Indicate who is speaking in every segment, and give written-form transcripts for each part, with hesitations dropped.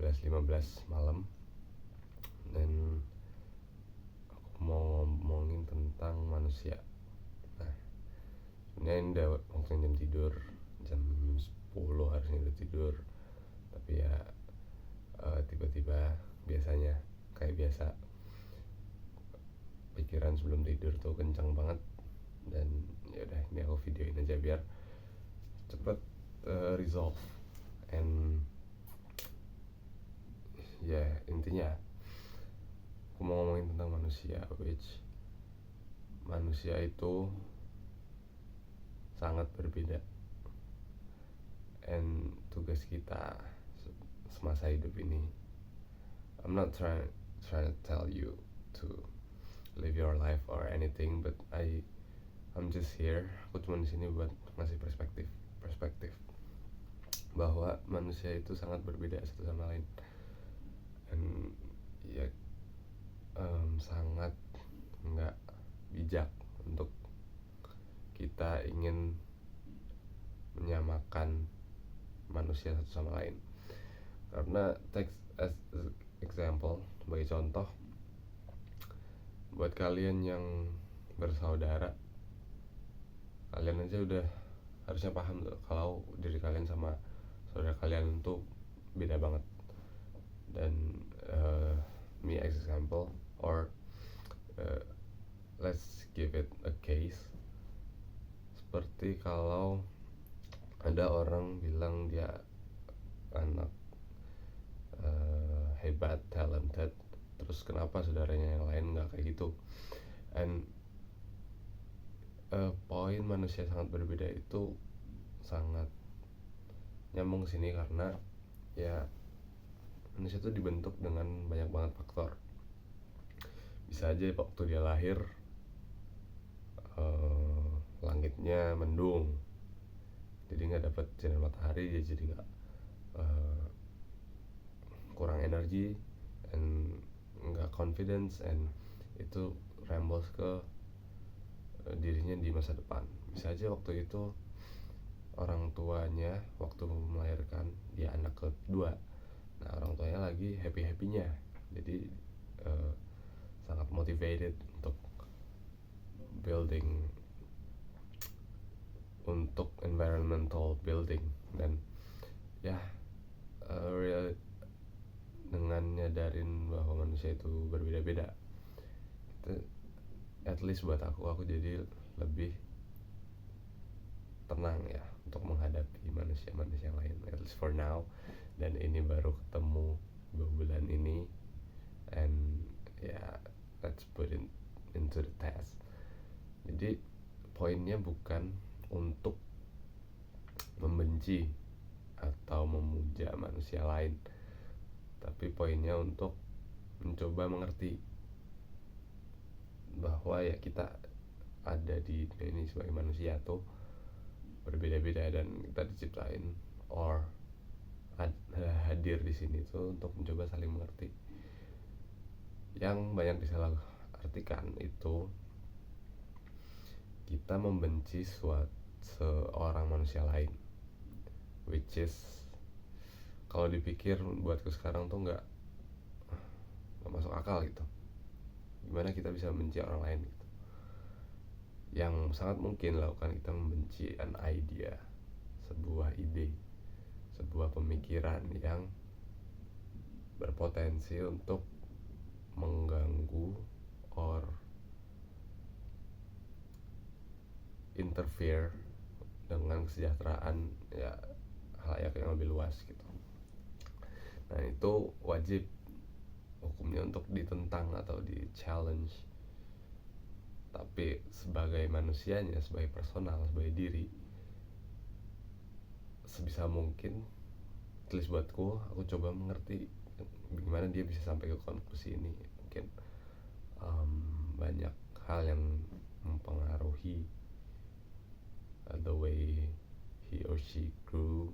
Speaker 1: 11.15 malam, dan aku mau ngomongin tentang manusia. Nah, sebenarnya ini udah waktunya jam tidur, jam 10 harusnya udah tidur, tapi ya tiba-tiba biasanya kayak biasa pikiran sebelum tidur tuh kencang banget, dan ya udah ini aku videoin aja biar cepet resolve. And ya intinya aku mau ngomongin tentang manusia, which manusia itu sangat berbeda, and tugas kita semasa hidup ini, I'm not trying to tell you to live your life or anything, but I'm just here. Aku cuma di sini buat ngasih perspektif bahwa manusia itu sangat berbeda satu sama lain, dan ya sangat nggak bijak untuk kita ingin menyamakan manusia satu sama lain. Karena take as example, sebagai contoh, buat kalian yang bersaudara, kalian aja udah harusnya paham tuh kalau diri kalian sama saudara kalian tuh beda banget. Dan me as example, or let's give it a case, seperti kalau ada orang bilang dia anak hebat, talented, terus kenapa saudaranya yang lain nggak kayak gitu. And poin manusia sangat berbeda itu sangat nyambung sini, karena ya manusia itu dibentuk dengan banyak banget faktor. Bisa aja waktu dia lahir langitnya mendung, jadi nggak dapat sinar matahari, dia jadi nggak kurang energi and nggak confidence, and itu rembos ke dirinya di masa depan. Bisa aja waktu itu orang tuanya waktu melahirkan dia anak kedua, nah orang tuanya lagi happy-happynya, jadi sangat motivated untuk building, untuk environmental building. Dan ya dengan nyadarin bahwa manusia itu berbeda-beda, itu at least buat aku jadi lebih tenang ya untuk menghadapi manusia lain, at least for now. Dan ini baru ketemu 2 bulan ini, and ya let's put it into the test. Jadi poinnya bukan untuk membenci atau memuja manusia lain, tapi poinnya untuk mencoba mengerti bahwa ya kita ada di dunia ini sebagai manusia tuh berbeda-beda, dan kita diciptain or hadir di sini tuh untuk mencoba saling mengerti. Yang banyak disalah artikan itu kita membenci seorang manusia lain, which is kalau dipikir buatku sekarang tuh nggak masuk akal gitu. Gimana kita bisa membenci orang lain gitu? Yang sangat mungkin lakukan kita membenci an idea, sebuah ide, sebuah pemikiran yang berpotensi untuk mengganggu or interfere dengan kesejahteraan ya halayak yang lebih luas gitu. Nah itu wajib hukumnya untuk ditentang atau di challenge. Tapi sebagai manusianya, sebagai personal, sebagai diri, sebisa mungkin, at least buatku, aku coba mengerti gimana dia bisa sampai ke konklusi ini. Mungkin banyak hal yang mempengaruhi the way he or she grew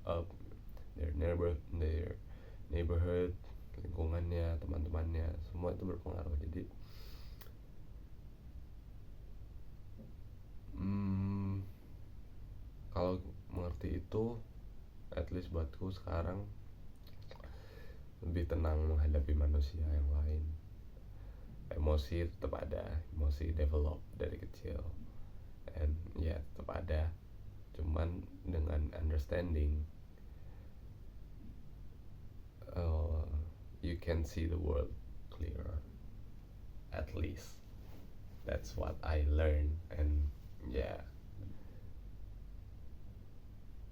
Speaker 1: up, their neighborhood, lingkungannya, teman-temannya, semua itu berpengaruh. Jadi kalau mengerti itu, at least buatku sekarang lebih tenang menghadapi manusia yang lain. Emosi tetap ada, emosi develop dari kecil, and ya tetap ada, cuman dengan understanding, uh, you can see the world clearer. At least that's what I learned, and yeah,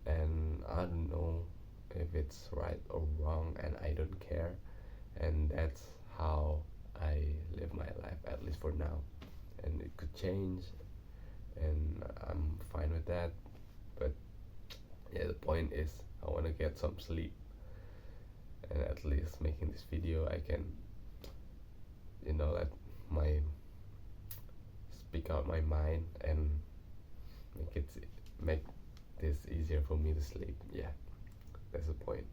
Speaker 1: and I don't know if it's right or wrong, and I don't care, and that's how I live my life, at least for now. And it could change, and I'm fine with that. But yeah, the point is, I want to get some sleep, and at least making this video, I can, let my speak out my mind and make it make this easier for me to sleep. Yeah, that's the point.